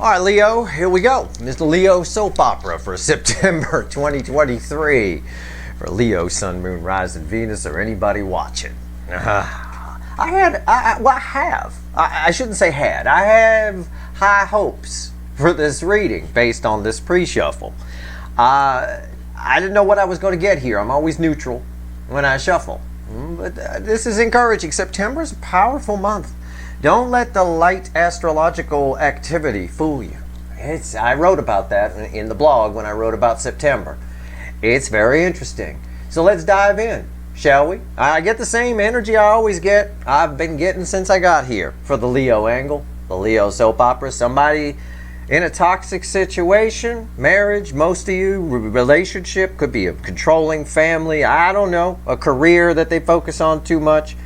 All right, Leo, here we go. Mr. Leo soap opera for September 2023 for Leo, Sun, Moon, Rising, Venus, or anybody watching. I shouldn't say had. I have high hopes for this reading based on this pre-shuffle. I didn't know what I was going to get here. I'm always neutral when I shuffle. But this is encouraging. September is a powerful month. Don't let the light astrological activity fool you. I wrote about that in the blog when I wrote about September. It's very interesting. So let's dive in, shall we? I get the same energy I always get. I've been getting since I got here for the Leo angle, the Leo soap opera. Somebody in a toxic situation, marriage, most of you, relationship, could be a controlling family, I don't know, a career that they focus on too much.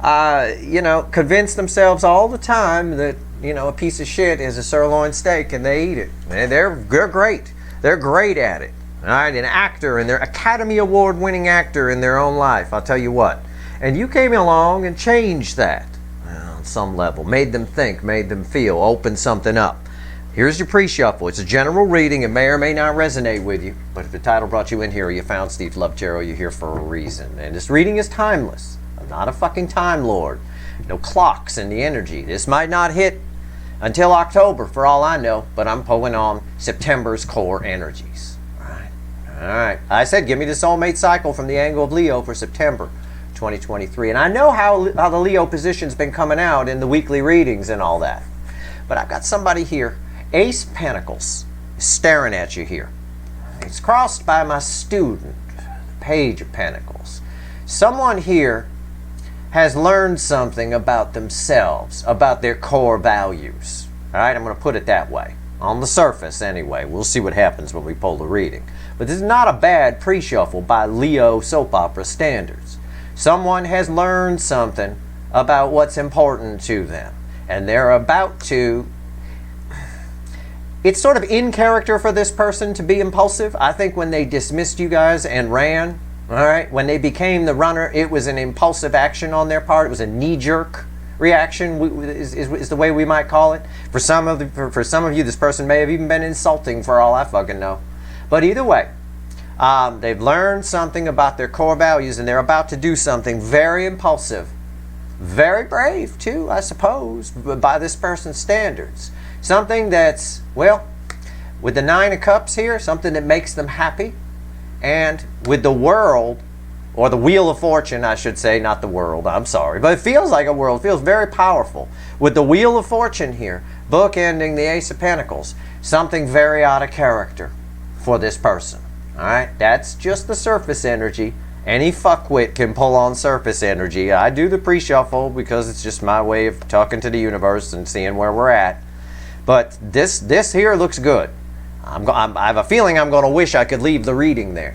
Convince themselves all the time that, a piece of shit is a sirloin steak and they eat it. And they're great. They're great at it. All right, an actor, and they're Academy Award winning actor in their own life, I'll tell you what. And you came along and changed that on some level, made them think, made them feel, opened something up. Here's your pre-shuffle. It's a general reading. It may or may not resonate with you, but if the title brought you in here, you found Steve Lovechero, you're here for a reason. And this reading is timeless. I'm not a fucking time lord. No clocks in the energy. This might not hit until October for all I know, but I'm pulling on September's core energies. All right. I said give me the soulmate cycle from the angle of Leo for September 2023. And I know how the Leo position's been coming out in the weekly readings and all that. But I've got somebody here, Ace Pentacles, staring at you here. It's crossed by my student, Page of Pentacles. Someone here has learned something about themselves, about their core values. All right, I'm going to put it that way. On the surface, anyway. We'll see what happens when we pull the reading. But this is not a bad pre-shuffle by Leo soap opera standards. Someone has learned something about what's important to them. And they're about to... It's sort of in character for this person to be impulsive. I think when they dismissed you guys and ran, all right, when they became the runner, it was an impulsive action on their part. It was a knee-jerk reaction, is the way we might call it. For some of you, this person may have even been insulting for all I fucking know. But either way, they've learned something about their core values, and they're about to do something very impulsive. Very brave, too, I suppose, by this person's standards. Something that's, well, with the Nine of Cups here, something that makes them happy. And with the world, or the Wheel of Fortune, I should say, not the world, I'm sorry. But it feels like a world, it feels very powerful. With the Wheel of Fortune here, bookending the Ace of Pentacles, something very out of character for this person. All right, that's just the surface energy. Any fuckwit can pull on surface energy. I do the pre-shuffle because it's just my way of talking to the universe and seeing where we're at. But this here looks good. I have a feeling I'm going to wish I could leave the reading there.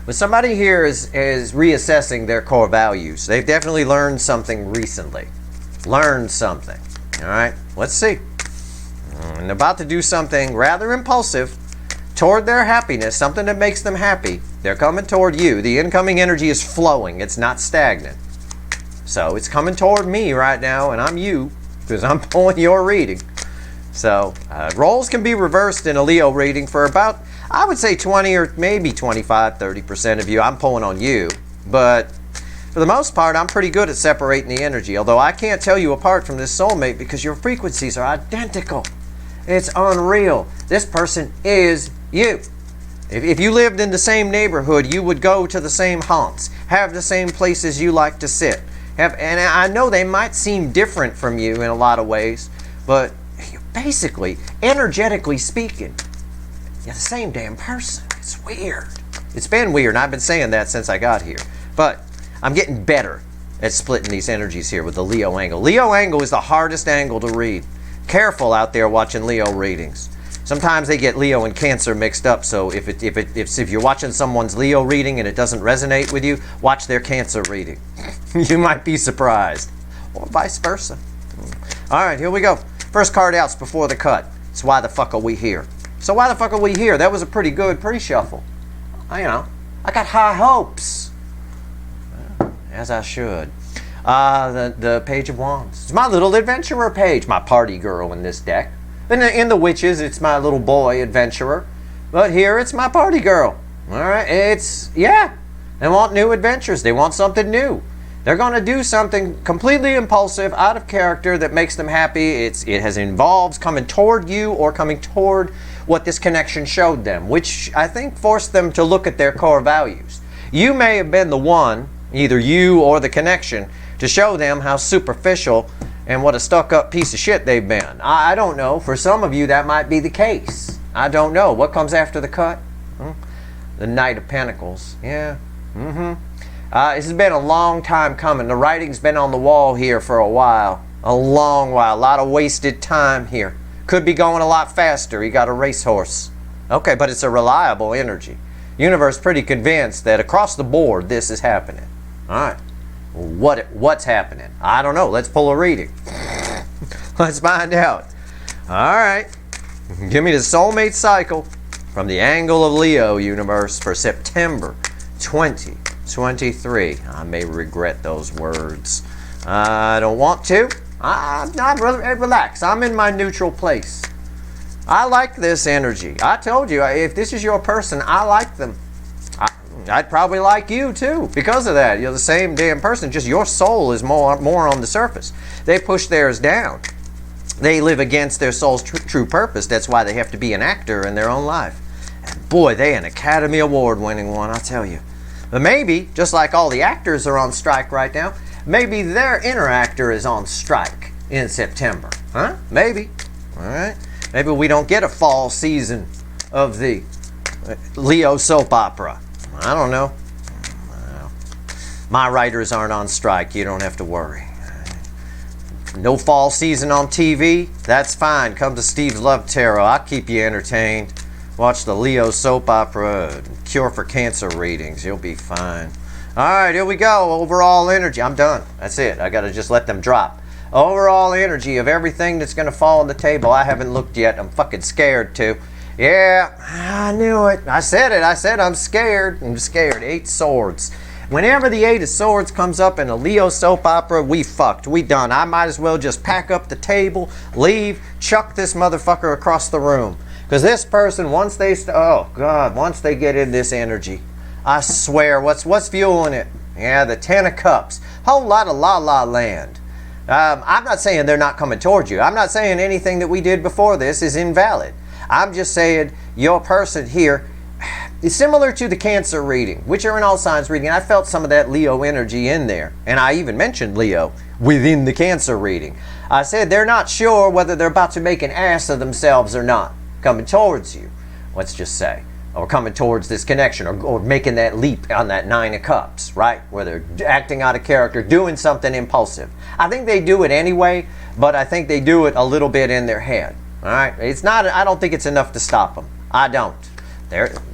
But somebody here is reassessing their core values. They've definitely learned something recently. Learned something. All right, let's see. And about to do something rather impulsive toward their happiness, something that makes them happy. They're coming toward you. The incoming energy is flowing. It's not stagnant. So it's coming toward me right now, and I'm you because I'm pulling your reading. So roles can be reversed in a Leo reading for about, I would say 20 or maybe 25, 30% of you. I'm pulling on you. But for the most part, I'm pretty good at separating the energy. Although I can't tell you apart from this soulmate because your frequencies are identical. It's unreal. This person is you. If you lived in the same neighborhood, you would go to the same haunts, have the same places you like to sit. And I know they might seem different from you in a lot of ways, but basically, energetically speaking, you're the same damn person. It's weird. It's been weird, and I've been saying that since I got here. But I'm getting better at splitting these energies here with the Leo angle. Leo angle is the hardest angle to read. Careful out there watching Leo readings. Sometimes they get Leo and Cancer mixed up, so if you're watching someone's Leo reading and it doesn't resonate with you, watch their Cancer reading. You might be surprised. Or vice versa. All right, here we go. First card out's before the cut. It's why the fuck are we here? So why the fuck are we here? That was a pretty good pre-shuffle. I got high hopes. As I should. The Page of Wands. It's my little adventurer page. My party girl in this deck. In the witches, it's my little boy adventurer. But here, it's my party girl. All right, they want new adventures. They want something new. They're going to do something completely impulsive, out of character, that makes them happy. It involves coming toward you or coming toward what this connection showed them, which I think forced them to look at their core values. You may have been the one, either you or the connection, to show them how superficial and what a stuck-up piece of shit they've been. I don't know. For some of you, that might be the case. I don't know. What comes after the cut? The Knight of Pentacles. Yeah. This has been a long time coming. The writing's been on the wall here for a while. A long while. A lot of wasted time here. Could be going a lot faster. You got a racehorse. Okay, but it's a reliable energy. Universe pretty convinced that across the board this is happening. All right. What's happening? I don't know. Let's pull a reading. Let's find out. All right. Give me the soulmate cycle from the angle of Leo, universe, for September 2023. I may regret those words. I don't want to. Relax. I'm in my neutral place. I like this energy. I told you, if this is your person, I like them. I'd probably like you too because of that. You're the same damn person, just your soul is more on the surface. They push theirs down. They live against their soul's true purpose. That's why they have to be an actor in their own life. And boy, they an Academy Award winning one, I'll tell you. But maybe, just like all the actors are on strike right now, maybe their inner actor is on strike in September. Huh? Maybe. All right. Maybe we don't get a fall season of the Leo soap opera. I don't know. My writers aren't on strike. You don't have to worry. No fall season on TV? That's fine. Come to Steve's Love Tarot. I'll keep you entertained. Watch the Leo soap opera, Cure for Cancer readings. You'll be fine. All right, here we go. Overall energy. I'm done. That's it. I got to just let them drop. Overall energy of everything that's going to fall on the table. I haven't looked yet. I'm fucking scared to. Yeah, I knew it. I said it. I said I'm scared. I'm scared. 8 swords. Whenever the 8 of swords comes up in a Leo soap opera, we fucked. We done. I might as well just pack up the table, leave, chuck this motherfucker across the room. Because this person, once they get in this energy, I swear, what's fueling it? Yeah, the 10 of Cups. Whole lot of la-la land. I'm not saying they're not coming towards you. I'm not saying anything that we did before this is invalid. I'm just saying your person here is similar to the Cancer reading, which are an all signs reading. I felt some of that Leo energy in there. And I even mentioned Leo within the Cancer reading. I said they're not sure whether they're about to make an ass of themselves or not. Coming towards you, let's just say. Or coming towards this connection, or making that leap on that 9 of Cups, right? Where they're acting out of character, doing something impulsive. I think they do it anyway, but I think they do it a little bit in their head. All right, it's not. I don't think it's enough to stop them. I don't.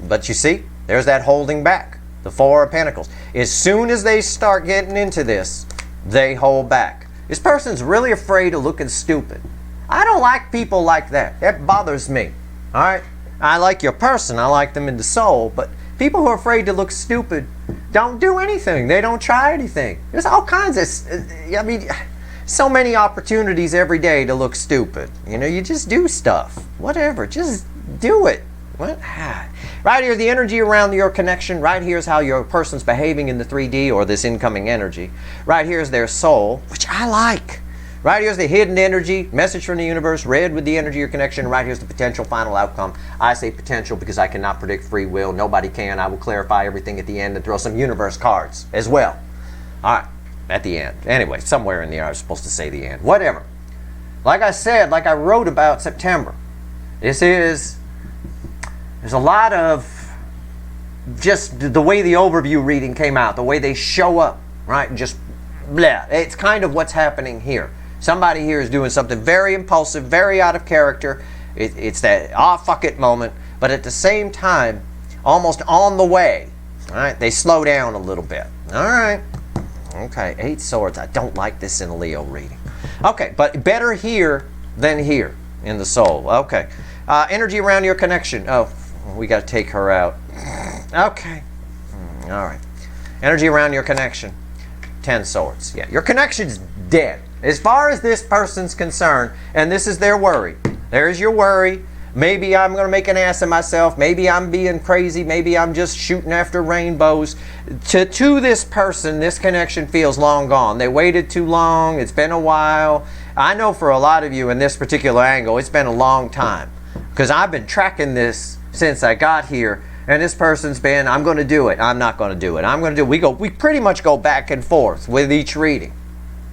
But you see, there's that holding back. The 4 of Pentacles. As soon as they start getting into this, they hold back. This person's really afraid of looking stupid. I don't like people like that. That bothers me. All right. I like your person. I like them in the soul. But people who are afraid to look stupid don't do anything. They don't try anything. There's all kinds of. So many opportunities every day to look stupid. You just do stuff. Whatever. Just do it. What? Right here, the energy around your connection. Right here is how your person's behaving in the 3D or this incoming energy. Right here is their soul, which I like. Right here's the hidden energy, message from the universe, red with the energy of your connection. Right here's the potential final outcome. I say potential because I cannot predict free will. Nobody can. I will clarify everything at the end and throw some universe cards as well. All right, at the end. Anyway, somewhere in there I was supposed to say the end. Whatever. Like I said, like I wrote about September, there's a lot of just the way the overview reading came out, the way they show up, right? Just blah. It's kind of what's happening here. Somebody here is doing something very impulsive, very out of character. It's that fuck it moment, but at the same time, almost on the way. All right, they slow down a little bit. All right, okay, 8 swords. I don't like this in a Leo reading. Okay, but better here than here in the soul. Okay, energy around your connection. Oh, we got to take her out. Okay, all right. Energy around your connection. 10 swords. Yeah, your connection's dead. As far as this person's concerned, and this is their worry, There's your worry. Maybe I'm going to make an ass of myself. Maybe I'm being crazy. Maybe I'm just shooting after rainbows. To this person, this connection feels long gone. They waited too long. It's been a while. I know for a lot of you in this particular angle, it's been a long time. Because I've been tracking this since I got here. And this person's been, I'm going to do it. I'm not going to do it. I'm going to do it. We pretty much go back and forth with each reading.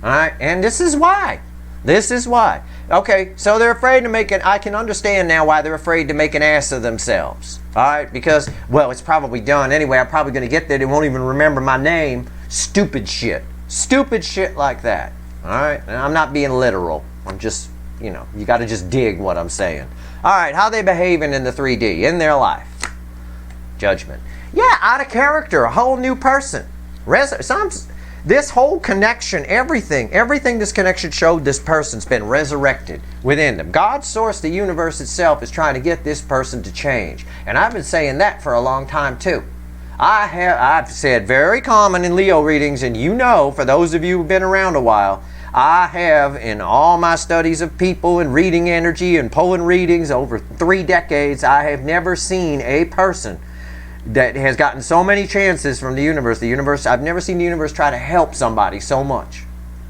All right? And this is why. This is why. Okay, so they're afraid to make it. I can understand now why they're afraid to make an ass of themselves. All right, because, well, it's probably done anyway. I'm probably going to get there. They won't even remember my name. Stupid shit. Stupid shit like that. All right, and I'm not being literal. I'm just, you know, you got to just dig what I'm saying. All right, how they behaving in the 3D, in their life. Judgment. Yeah, out of character, a whole new person. This whole connection, everything this connection showed, this person's been resurrected within them. God's source, the universe itself, is trying to get this person to change. And I've been saying that for a long time too. I've said very common in Leo readings, and you know, for those of you who've been around a while, I have, in all my studies of people and reading energy and pulling readings over 3 decades, I have never seen a person that has gotten so many chances from the universe. I've never seen the universe try to help somebody so much.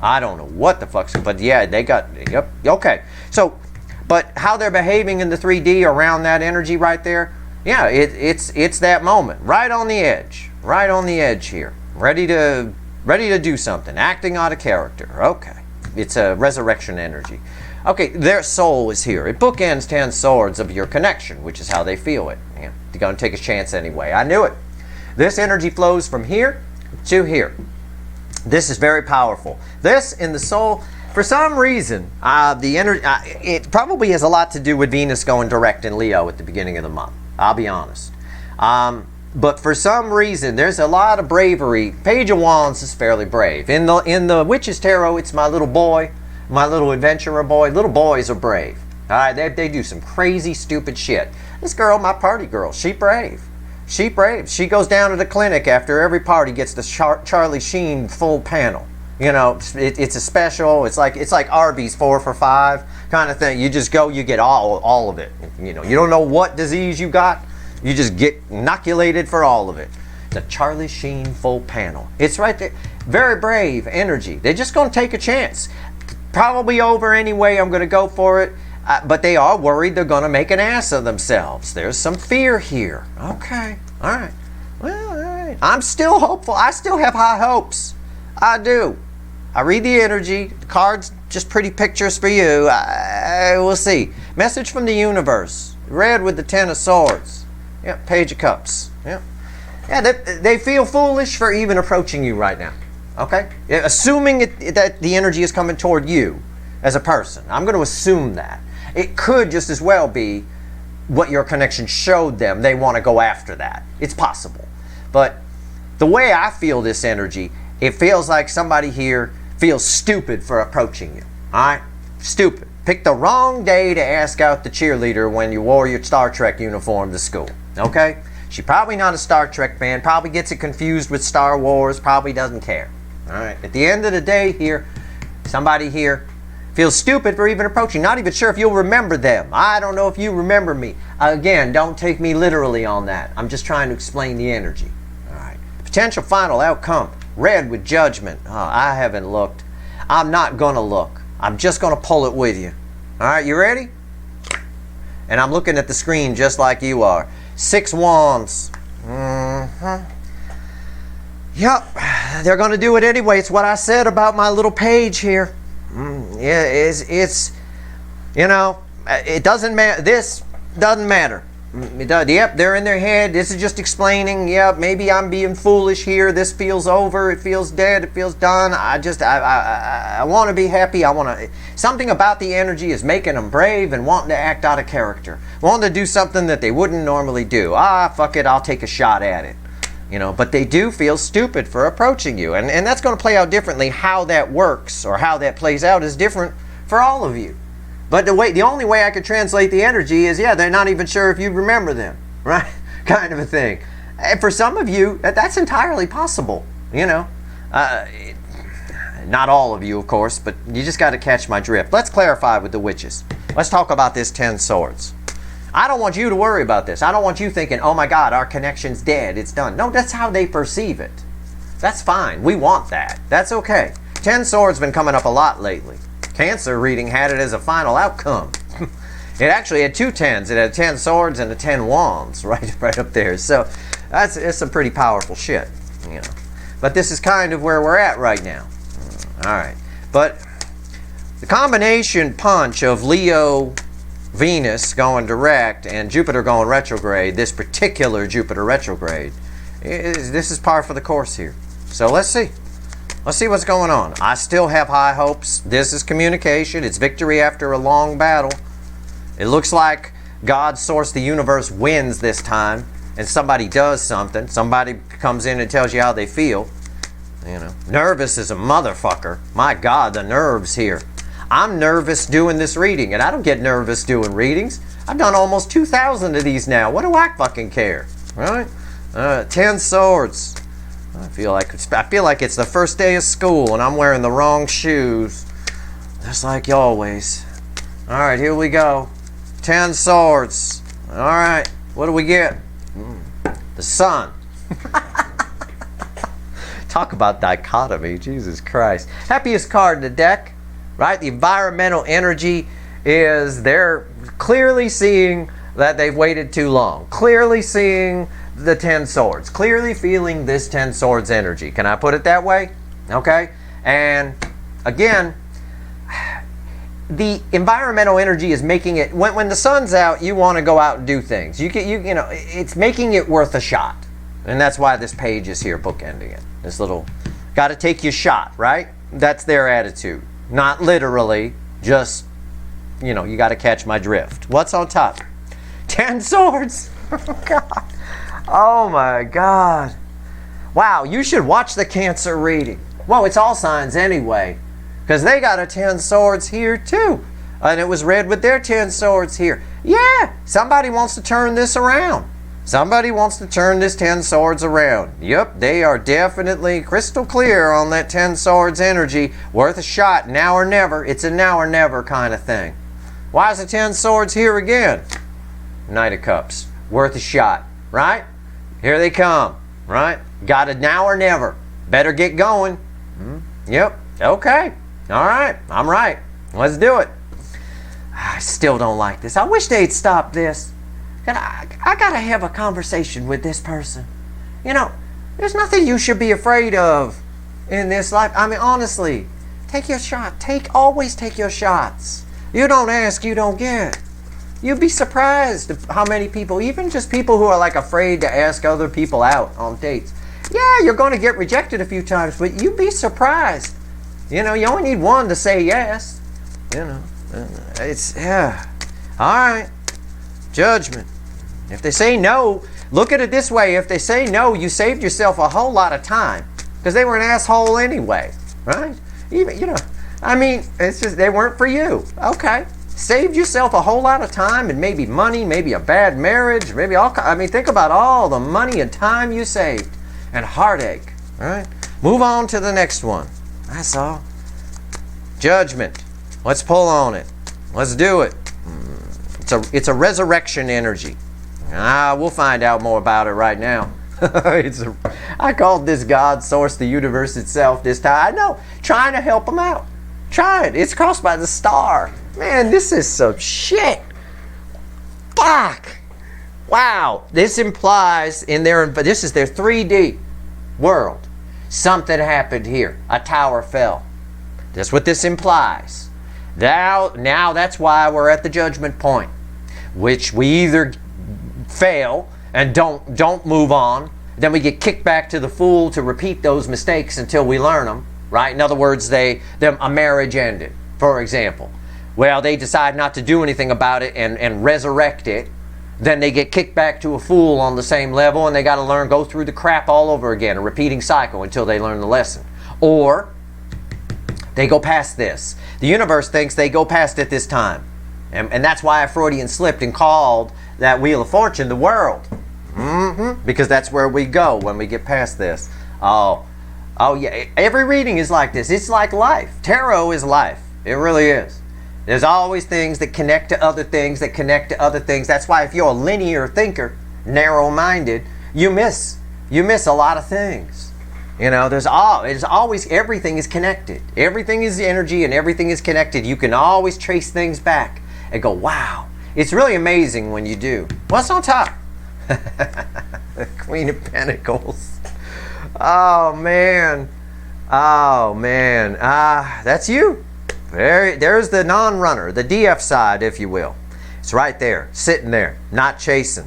I don't know what the fuck's, but yeah, they got, yep, okay. So, but how they're behaving in the 3D around that energy right there, yeah, it's that moment, right on the edge here, ready to do something, acting out of character. Okay, it's a resurrection energy. Okay, their soul is here. It bookends 10 swords of your connection, which is how they feel it. Yeah, they're going to take a chance anyway. I knew it. This energy flows from here to here. This is very powerful. This in the soul, for some reason, the energy, it probably has a lot to do with Venus going direct in Leo at the beginning of the month. I'll be honest. But for some reason, there's a lot of bravery. Page of Wands is fairly brave. In the Witch's Tarot, it's my little boy. My little adventurer boy. Little boys are brave. All right, they do some crazy, stupid shit. This girl, my party girl, she brave. She brave. She goes down to the clinic after every party, gets the Charlie Sheen full panel. You know, it's a special. It's like Arby's 4 for $5 kind of thing. You just go, you get all of it. You know, you don't know what disease you got. You just get inoculated for all of it. The Charlie Sheen full panel. It's right there. Very brave energy. They're just going to take a chance. Probably over anyway. I'm going to go for it. But they are worried they're going to make an ass of themselves. There's some fear here. Okay. All right. Well, all right. I'm still hopeful. I still have high hopes. I do. I read the energy. The cards, just pretty pictures for you. We'll see. Message from the universe. Red with the 10 of swords. Yep. Page of cups. Yep. Yeah, they feel foolish for even approaching you right now. Okay? Assuming that the energy is coming toward you as a person. I'm going to assume that. It could just as well be what your connection showed them. They want to go after that. It's possible. But the way I feel this energy, it feels like somebody here feels stupid for approaching you. All right? Stupid. Picked the wrong day to ask out the cheerleader when you wore your Star Trek uniform to school. Okay? She's probably not a Star Trek fan. Probably gets it confused with Star Wars. Probably doesn't care. All right? At the end of the day here, somebody here feels stupid for even approaching. Not even sure if you'll remember them. I don't know if you remember me. Again, don't take me literally on that. I'm just trying to explain the energy. All right. Potential final outcome. Red with judgment. Oh, I haven't looked. I'm not going to look. I'm just going to pull it with you. All right, you ready? And I'm looking at the screen just like you are. 6 wands. Yep. They're going to do it anyway. It's what I said about my little page here. Yeah, it's you know, it doesn't matter. This doesn't matter. It does. Yep, they're in their head. This is just explaining. Yep, maybe I'm being foolish here. This feels over. It feels dead. It feels done. I want to be happy. I want to. Something about the energy is making them brave and wanting to act out of character, wanting to do something that they wouldn't normally do. Fuck it. I'll take a shot at it. You know, but they do feel stupid for approaching you. And that's going to play out differently. How that works or how that plays out is different for all of you. But the only way I could translate the energy is, yeah, they're not even sure if you remember them, right? Kind of a thing. And for some of you, that's entirely possible, you know. Not all of you, of course, but you just got to catch my drift. Let's clarify with the witches. Let's talk about this 10 swords. I don't want you to worry about this. I don't want you thinking, oh my God, our connection's dead, it's done. No, that's how they perceive it. That's fine. We want that. That's okay. 10 swords been coming up a lot lately. Cancer reading had it as a final outcome. It actually had 2 10s. It had 10 swords and a 10 wands right up there. So it's some pretty powerful shit, you know. But this is kind of where we're at right now. All right. But the combination punch of Leo, Venus going direct and Jupiter going retrograde, this particular Jupiter retrograde, this is par for the course here. So let's see. Let's see what's going on. I still have high hopes. This is communication. It's victory after a long battle. It looks like God, source, the universe wins this time, and somebody does something. Somebody comes in and tells you how they feel. You know, nervous as a motherfucker. My God, the nerves here. I'm nervous doing this reading, and I don't get nervous doing readings. I've done almost 2,000 of these now. What do I fucking care, right? 10 swords. I feel like it's the first day of school, and I'm wearing the wrong shoes, just like always. All right, here we go. 10 swords. All right, what do we get? The sun. Talk about dichotomy, Jesus Christ. Happiest card in the deck, right? The environmental energy is they're clearly seeing that they've waited too long. Clearly seeing the 10 swords. Clearly feeling this 10 swords energy. Can I put it that way? Okay. And again, the environmental energy is making it, when the sun's out, you want to go out and do things. You know, it's making it worth a shot. And that's why this page is here, bookending it. This little, got to take your shot, right? That's their attitude. Not literally, just, you know, you got to catch my drift. What's on top? 10 swords. Oh, God. Oh, my God. Wow, you should watch the Cancer reading. Well, it's all signs anyway, because they got a 10 swords here, too. And it was read with their 10 swords here. Yeah, somebody wants to turn this around. Somebody wants to turn this 10 swords around. Yep, they are definitely crystal clear on that 10 swords energy. Worth a shot, now or never. It's a now or never kind of thing. Why is the 10 swords here again? Knight of Cups. Worth a shot, right? Here they come, right? Got it now or never. Better get going. Yep, okay. All right, I'm right. Let's do it. I still don't like this. I wish they'd stop this. I gotta have a conversation with this person. You know, there's nothing you should be afraid of in this life. I mean, honestly, take your shot. Always take your shots. You don't ask, you don't get. You'd be surprised how many people, even just people who are like afraid to ask other people out on dates. Yeah, you're going to get rejected a few times, but you'd be surprised. You know, you only need one to say yes. You know, it's, yeah. All right. Judgment. If they say no, look at it this way. If they say no, you saved yourself a whole lot of time, because they were an asshole anyway, right? Even, you know, I mean, it's just they weren't for you. Okay. Saved yourself a whole lot of time and maybe money, maybe a bad marriage, maybe all, I mean, think about all the money and time you saved and heartache, all right? Move on to the next one. That's all. Judgment. Let's pull on it. Let's do it. It's a resurrection energy. We'll find out more about it right now. I called this God, source, the universe itself this time. I know, trying to help them out. Try it. It's crossed by the star. Man, this is some shit. Fuck. Wow. This implies this is their 3D world. Something happened here. A tower fell. That's what this implies. Now that's why we're at the judgment point, which we either fail and don't move on, then we get kicked back to the fool to repeat those mistakes until we learn them, right? In other words, a marriage ended, for example. Well, they decide not to do anything about it and resurrect it. Then they get kicked back to a fool on the same level, and they got to go through the crap all over again, a repeating cycle until they learn the lesson. Or they go past this. The universe thinks they go past it this time. And that's why I Freudian slipped and called that Wheel of Fortune the world. Because that's where we go when we get past this. Oh, Oh yeah, every reading is like this. It's like life. Tarot is life. It really is. There's always things that connect to other things that connect to other things. That's why if you're a linear thinker, narrow-minded, you miss a lot of things. You know, there's always, everything is connected. Everything is energy and everything is connected. You can always trace things back and go, wow. It's really amazing when you do. What's on top? The Queen of Pentacles. Oh man. Oh man. That's you. There's the non-runner, the DF side, if you will. It's right there, sitting there, not chasing.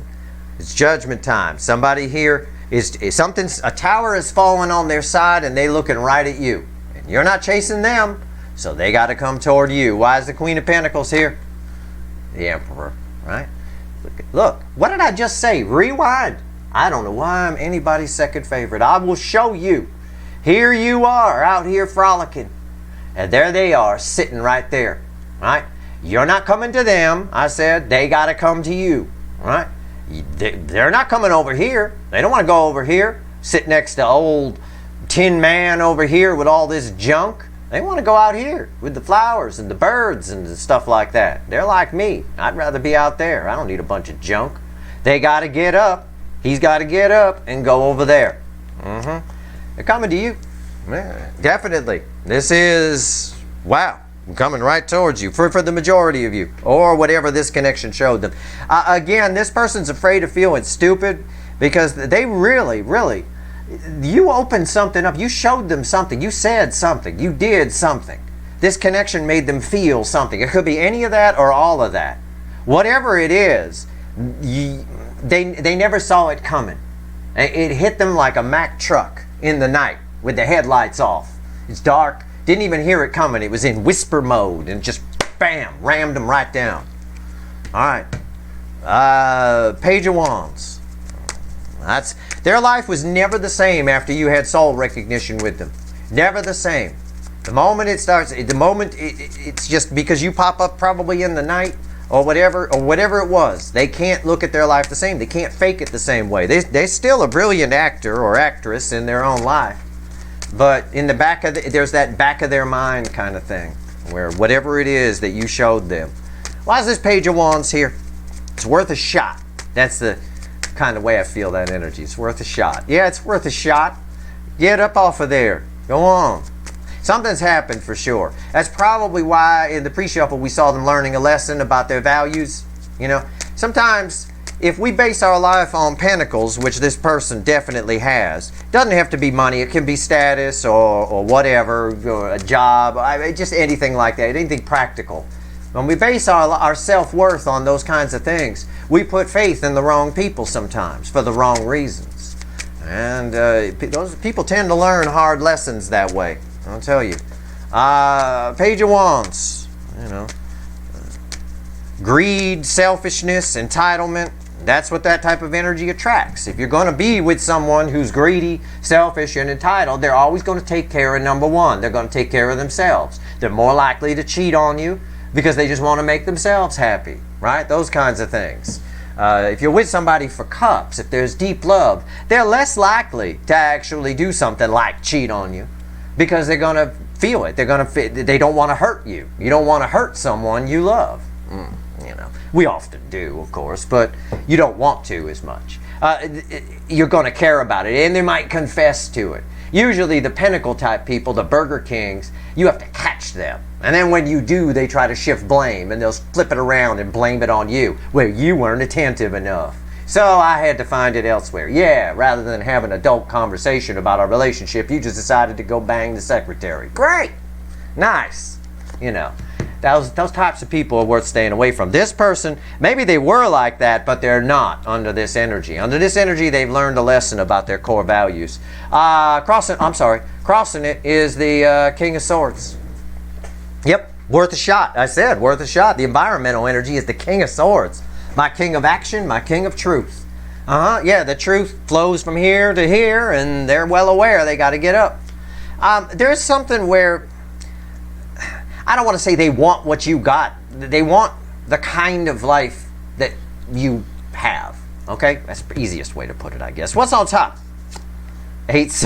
It's judgment time. Somebody here is a tower is falling on their side and they looking right at you. And you're not chasing them, so they got to come toward you. Why is the Queen of Pentacles here? The Emperor, right? Look, what did I just say? Rewind. I don't know why I'm anybody's second favorite. I will show you. Here you are, out here frolicking. And there they are, sitting right there, right? You're not coming to them. I said, they got to come to you, right? They're not coming over here. They don't want to go over here, sit next to old Tin Man over here with all this junk. They want to go out here with the flowers and the birds and stuff like that. They're like me. I'd rather be out there. I don't need a bunch of junk. They got to get up. He's got to get up and go over there. They're coming to you. Yeah, definitely. This is, wow, coming right towards you for the majority of you, or whatever this connection showed them. Again, this person's afraid of feeling stupid because they really, you opened something up. You showed them something. You said something. You did something. This connection made them feel something. It could be any of that or all of that. Whatever it is, they never saw it coming. It hit them like a Mack truck in the night with the headlights off. It's dark. Didn't even hear it coming. It was in whisper mode and just bam, rammed them right down. All right. Page of Wands. Their life was never the same after you had soul recognition with them. Never the same. The moment it starts, it's just because you pop up probably in the night or whatever it was. They can't look at their life the same. They can't fake it the same way. They're still a brilliant actor or actress in their own life. But in the back of there's that back of their mind kind of thing, where whatever it is that you showed them. Why is this Page of Wands here? It's worth a shot. That's the kind of way I feel that energy. It's worth a shot. Yeah, it's worth a shot. Get up off of there. Go on. Something's happened for sure. That's probably why in the pre-shuffle we saw them learning a lesson about their values. You know, sometimes if we base our life on pentacles, which this person definitely has, it doesn't have to be money. It can be status or whatever, or a job, just anything like that, anything practical. When we base our self-worth on those kinds of things, we put faith in the wrong people sometimes for the wrong reasons. And those people tend to learn hard lessons that way, I'll tell you. Page of Wands, you know. Greed, selfishness, entitlement. That's what that type of energy attracts. If you're going to be with someone who's greedy, selfish, and entitled, they're always going to take care of number one. They're going to take care of themselves. They're more likely to cheat on you because they just want to make themselves happy, right? Those kinds of things. If you're with somebody for cups, if there's deep love, they're less likely to actually do something like cheat on you because they're going to feel it. They don't want to hurt you. You don't want to hurt someone you love. You know, we often do, of course, but you don't want to as much. You're going to care about it, and they might confess to it. Usually the Pentacle type people, the Burger Kings, you have to catch them. And then when you do, they try to shift blame, and they'll flip it around and blame it on you, where you weren't attentive enough. So I had to find it elsewhere. Yeah, rather than have an adult conversation about our relationship, you just decided to go bang the secretary. Great! Nice! You know. Those types of people are worth staying away from. This person, maybe they were like that, but they're not under this energy. Under this energy, they've learned a lesson about their core values. Crossing it is the King of Swords. Yep, worth a shot. I said worth a shot. The environmental energy is the King of Swords. My king of action, my king of truth. Yeah, the truth flows from here to here, and they're well aware they got to get up. There's something where I don't want to say they want what you got. They want the kind of life that you have. Okay? That's the easiest way to put it, I guess. What's on top? 8.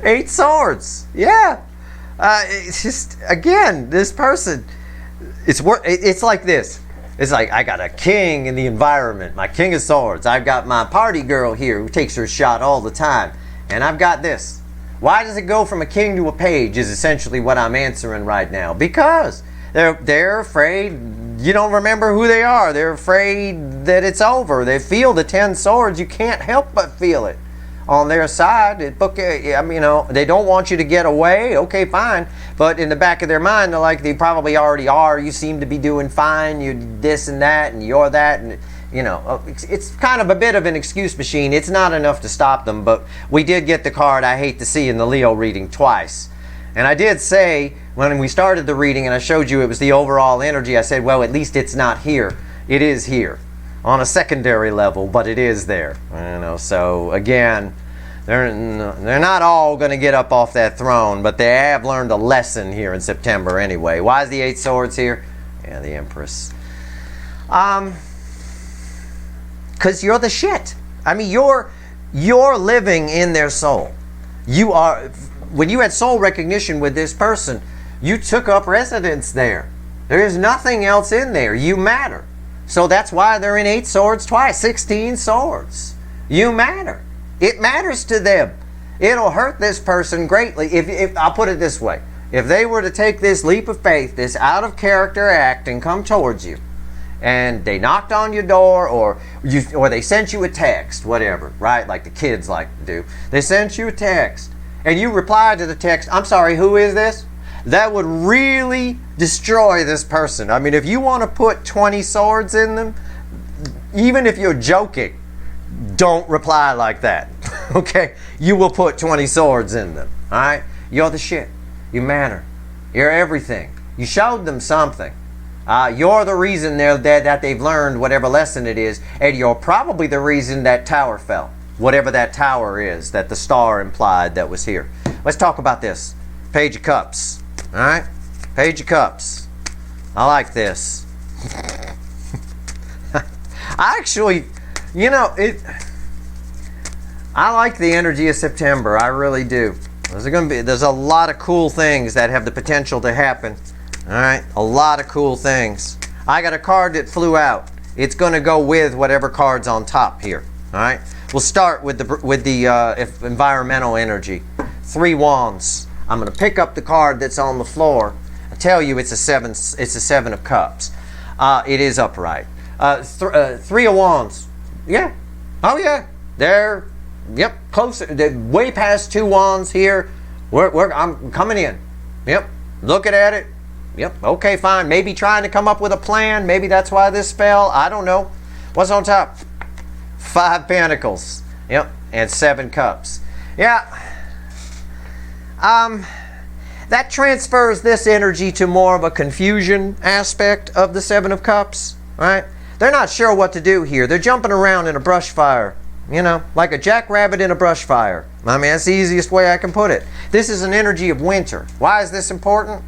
8 swords. Yeah. It's just, again, this person, it's like this. It's like, I got a king in the environment, my king of swords. I've got my party girl here who takes her shot all the time. And I've got this. Why does it go from a king to a page is essentially what I'm answering right now. Because they're afraid you don't remember who they are. They're afraid that it's over. They feel the 10 swords. You can't help but feel it. On their side, they don't want you to get away. Okay, fine. But in the back of their mind, they're like, they probably already are. You seem to be doing fine. You're this and that, and you're that. And, it's kind of a bit of an excuse machine. It's not enough to stop them. But we did get the card I hate to see in the Leo reading twice. And I did say, when we started the reading and I showed you it was the overall energy, I said, well, at least it's not here. It is here. On a secondary level, but it is there. So again, they're not all going to get up off that throne, but they have learned a lesson here in September anyway. Why is the 8 swords here? Yeah, the Empress. Because you're the shit. I mean, you're living in their soul. You are. When you had soul recognition with this person, you took up residence there. There is nothing else in there. You matter. So that's why they're in 8 swords twice, 16 swords. You matter. It matters to them. It'll hurt this person greatly. If I'll put it this way. If they were to take this leap of faith, this out of character act and come towards you, and they knocked on your door or they sent you a text, whatever, right? Like the kids like to do. They sent you a text and you replied to the text, I'm sorry, who is this? That would really destroy this person. I mean, if you want to put 20 swords in them, even if you're joking, don't reply like that. Okay? You will put 20 swords in them. All right? You're the shit. You matter. You're everything. You showed them something. You're the reason that they've learned whatever lesson it is, and you're probably the reason that tower fell. Whatever that tower is that the star implied that was here. Let's talk about this. Page of Cups. All right, Page of Cups. I like this. I actually, I like the energy of September. I really do. There's a lot of cool things that have the potential to happen. All right, a lot of cool things. I got a card that flew out. It's going to go with whatever card's on top here. All right, we'll start with the environmental energy. 3 wands. I'm going to pick up the card that's on the floor. I tell you, it's a 7. It's a 7 of cups. It is upright. 3 of wands. Yeah. Oh yeah. They're closer. They're way past 2 wands here. I'm coming in. Yep. Looking at it. Yep. Okay, fine. Maybe trying to come up with a plan. Maybe that's why this fell. I don't know. What's on top? 5 pentacles. Yep. And 7 cups. Yeah. That transfers this energy to more of a confusion aspect of the 7 of Cups, right? They're not sure what to do here. They're jumping around in a brush fire, like a jackrabbit in a brush fire. I mean, that's the easiest way I can put it. This is an energy of winter. Why is this important?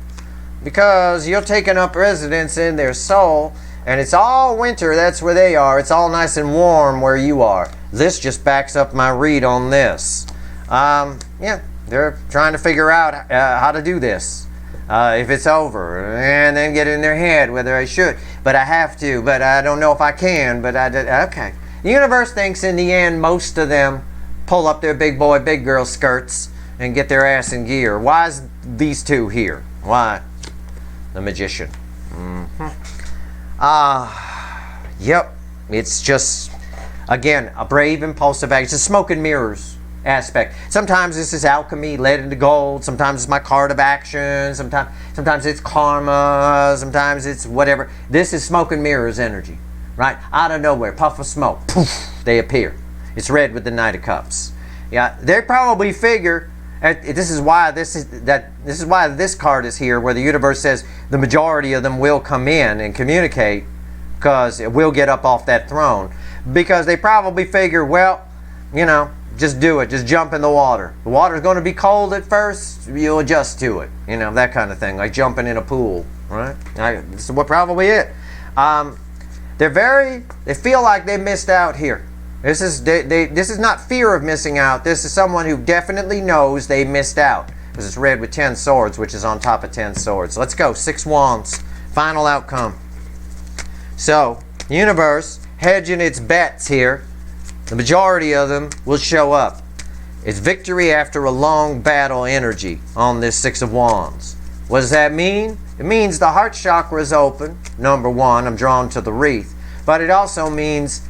Because you're taking up residence in their soul, and it's all winter. That's where they are. It's all nice and warm where you are. This just backs up my read on this. They're trying to figure out how to do this, if it's over, and then get in their head whether I should. But I have to, but I don't know if I can, but I did. Okay. The universe thinks in the end most of them pull up their big boy, big girl skirts and get their ass in gear. Why is these 2 here? Why? The Magician. Yep. It's just, again, a brave, impulsive act. It's a smoke and mirrors aspect. Sometimes this is alchemy led into gold. Sometimes it's my card of action. Sometimes it's karma. Sometimes it's whatever. This is smoke and mirrors energy, right? Out of nowhere, puff of smoke, poof, they appear. It's red with the Knight of Cups. Yeah, they probably figure this is why this card is here, where the universe says the majority of them will come in and communicate, because it will get up off that throne, because they probably figure, well, just do it. Just jump in the water. The water's going to be cold at first. You'll adjust to it. That kind of thing. Like jumping in a pool, right? This is what probably it. They feel like they missed out here. This is not fear of missing out. This is someone who definitely knows they missed out. Because it's red with 10 swords, which is on top of 10 swords. Let's go. 6 wands. Final outcome. So, universe, hedging its bets here. The majority of them will show up. It's victory after a long battle energy on this 6 of wands. What does that mean? It means the heart chakra is open. Number 1, I'm drawn to the wreath. But it also means,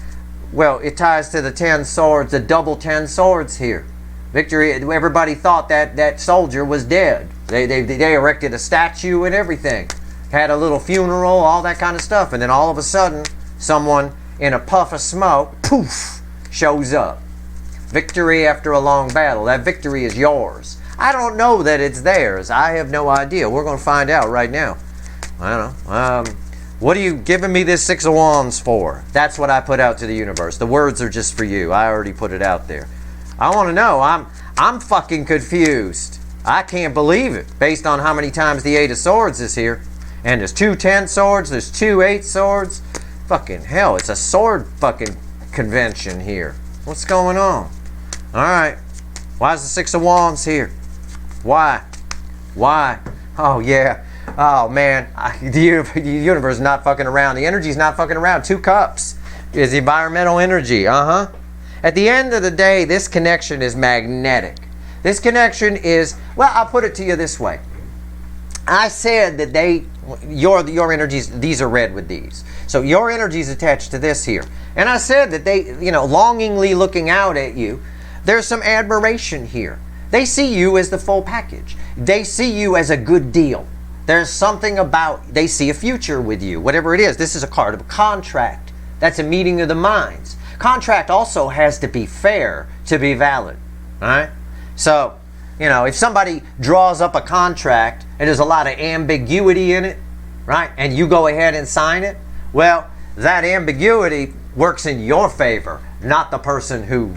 well, it ties to the 10 swords, the double 10 swords here. Victory, everybody thought that soldier was dead. They erected a statue and everything. Had a little funeral, all that kind of stuff. And then all of a sudden, someone in a puff of smoke, poof, shows up. Victory after a long battle. That victory is yours. I don't know that it's theirs. I have no idea. We're going to find out right now. I don't know. What are you giving me this 6 of wands for? That's what I put out to the universe. The words are just for you. I already put it out there. I want to know. I'm fucking confused. I can't believe it based on how many times the 8 of swords is here. And there's 2 10 swords. There's 2 8 swords. Fucking hell. It's a sword fucking convention here. What's going on? Alright. Why is the 6 of wands here? Why? Why? Oh, yeah. Oh, man. The universe is not fucking around. The energy is not fucking around. 2 cups is environmental energy. At the end of the day, this connection is magnetic. This connection is, well, I'll put it to you this way. I said that your energies, these are red with these. So your energy is attached to this here. And I said that they, longingly looking out at you, there's some admiration here. They see you as the full package. They see you as a good deal. There's something about, they see a future with you, whatever it is. This is a card of a contract. That's a meeting of the minds. Contract also has to be fair to be valid. All right? So, if somebody draws up a contract and there's a lot of ambiguity in it, right? And you go ahead and sign it, well, that ambiguity works in your favor, not the person who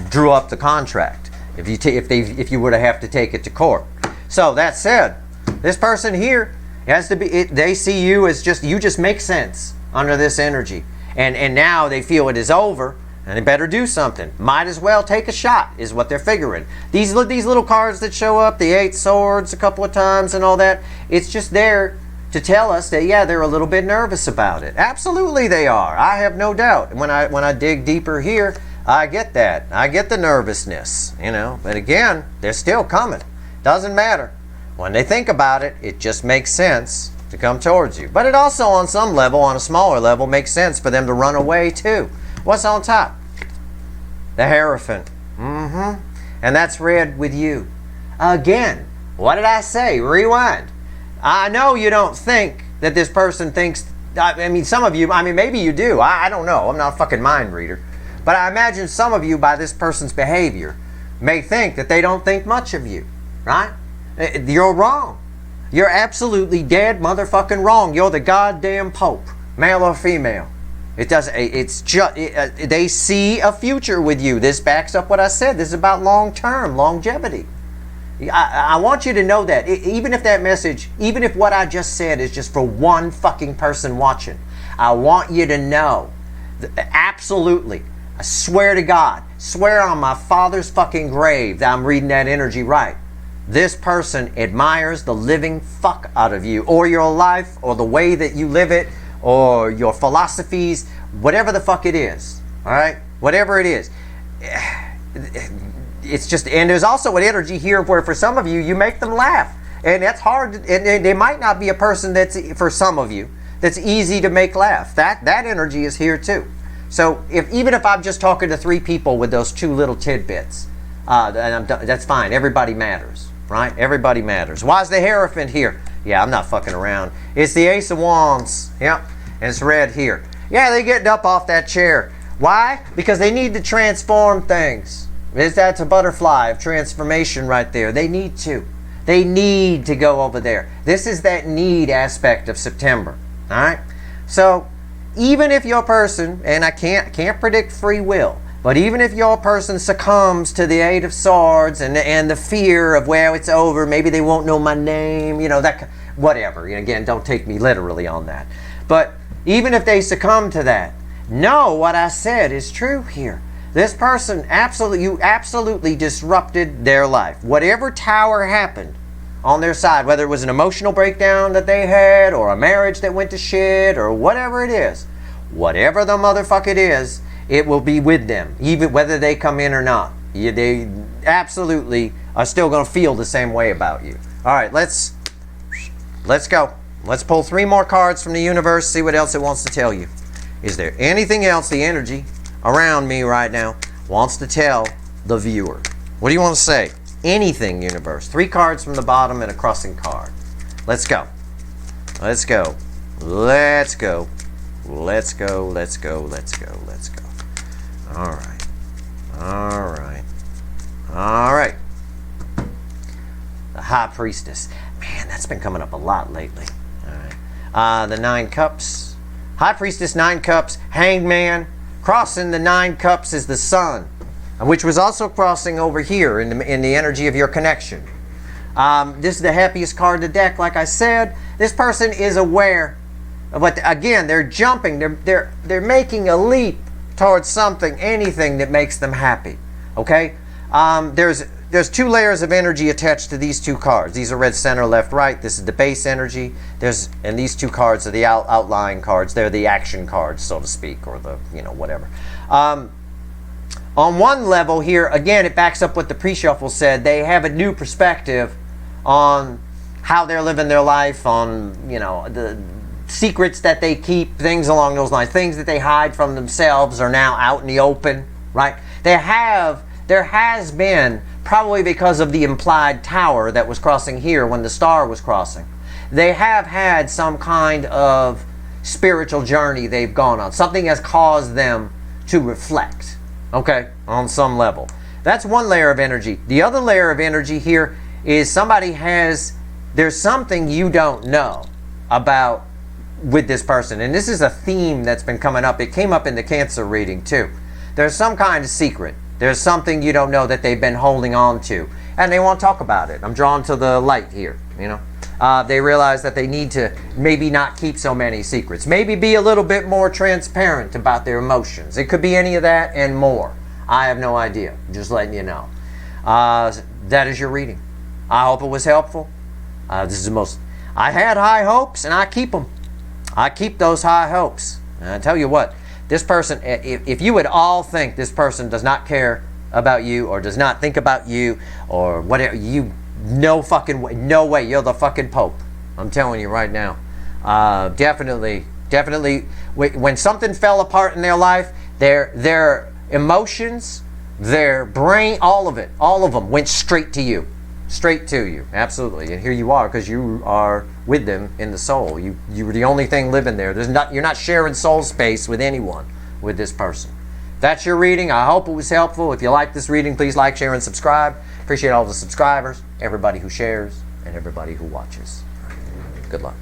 drew up the contract. If you were to have to take it to court. So that said, this person here has to be. They see you as you just make sense under this energy, and now they feel it is over, and they better do something. Might as well take a shot, is what they're figuring. These little cards that show up, the 8 swords a couple of times and all that, it's just there to tell us that, yeah, they're a little bit nervous about it. Absolutely they are. I have no doubt. When I dig deeper here, I get that. I get the nervousness, But again, they're still coming. Doesn't matter. When they think about it, it just makes sense to come towards you. But it also, on some level, on a smaller level, makes sense for them to run away too. What's on top? The Hierophant. And that's red with you. Again, what did I say? Rewind. I know you don't think that this person thinks, some of you, maybe you do. I don't know. I'm not a fucking mind reader. But I imagine some of you, by this person's behavior, may think that they don't think much of you. Right? You're wrong. You're absolutely dead motherfucking wrong. You're the goddamn Pope, male or female. They see a future with you. This backs up what I said. This is about long-term, longevity. I want you to know that. Even if what I just said is just for one fucking person watching, I want you to know that absolutely, I swear to God, swear on my father's fucking grave that I'm reading that energy right. This person admires the living fuck out of you, or your life, or the way that you live it, or your philosophies, whatever the fuck it is. All right? Whatever it is. It's just, and there's also an energy here where for some of you, you make them laugh. And that's hard, and they might not be a person that's, for some of you, that's easy to make laugh. That energy is here too. So even if I'm just talking to 3 people with those 2 little tidbits, that's fine. Everybody matters. Right? Everybody matters. Why is the Hierophant here? Yeah, I'm not fucking around. It's the Ace of Wands. Yep. And it's red here. Yeah, they're getting up off that chair. Why? Because they need to transform things. That's a butterfly of transformation right there. They need to. They need to go over there. This is that need aspect of September. All right? So, even if your person, and I can't predict free will, but even if your person succumbs to the 8 of Swords and the fear of, well, it's over, maybe they won't know my name, that, whatever. Again, don't take me literally on that. But even if they succumb to that, know what I said is true here. This person, you absolutely disrupted their life. Whatever tower happened on their side, whether it was an emotional breakdown that they had, or a marriage that went to shit, or whatever it is, whatever the motherfucker it is, it will be with them, even whether they come in or not. They absolutely are still going to feel the same way about you. All right, let's go. Let's pull 3 more cards from the universe, see what else it wants to tell you. Is there anything else the energy around me right now wants to tell the viewer? What do you want to say? Anything, universe. 3 cards from the bottom and a crossing card. Let's go. Let's go. Let's go. Let's go. Let's go. Let's go. Let's go. All right. All right. All right. The High Priestess. Man, that's been coming up a lot lately. All right. The 9 Cups. High Priestess, 9 Cups, Hanged Man. Crossing the 9 Cups is the Sun, which was also crossing over here in the energy of your connection. This is the happiest card of the deck, like I said. This person is aware of what, again, they're jumping, they're making a leap towards something, anything that makes them happy. Okay? There's 2 layers of energy attached to these 2 cards. These are red, center, left, right. This is the base energy. And these 2 cards are the outlying cards. They're the action cards, so to speak, or the, whatever. On one level here, again, it backs up what the pre-shuffle said. They have a new perspective on how they're living their life, on, the secrets that they keep, things along those lines. Things that they hide from themselves are now out in the open, right? There has been, probably because of the implied tower that was crossing here when the star was crossing, they have had some kind of spiritual journey they've gone on. Something has caused them to reflect, okay, on some level. That's one layer of energy. The other layer of energy here is there's something you don't know about with this person. And this is a theme that's been coming up. It came up in the Cancer reading too. There's some kind of secret. There's something you don't know that they've been holding on to, and they won't talk about it. I'm drawn to the light here, They realize that they need to maybe not keep so many secrets. Maybe be a little bit more transparent about their emotions. It could be any of that and more. I have no idea. Just letting you know. That is your reading. I hope it was helpful. This is the most... I had high hopes, and I keep them. I keep those high hopes. And I tell you what, this person, if you would all think this person does not care about you or does not think about you or whatever, no fucking way, no way, you're the fucking Pope. I'm telling you right now. Definitely, when something fell apart in their life, their emotions, their brain, all of them went straight to you. Straight to you, absolutely. And here you are, because you are with them in the soul. You're the only thing living there. You're not sharing soul space with anyone with this person. That's your reading. I hope it was helpful. If you like this reading, please like, share, and subscribe. Appreciate all the subscribers, everybody who shares, and everybody who watches. Good luck.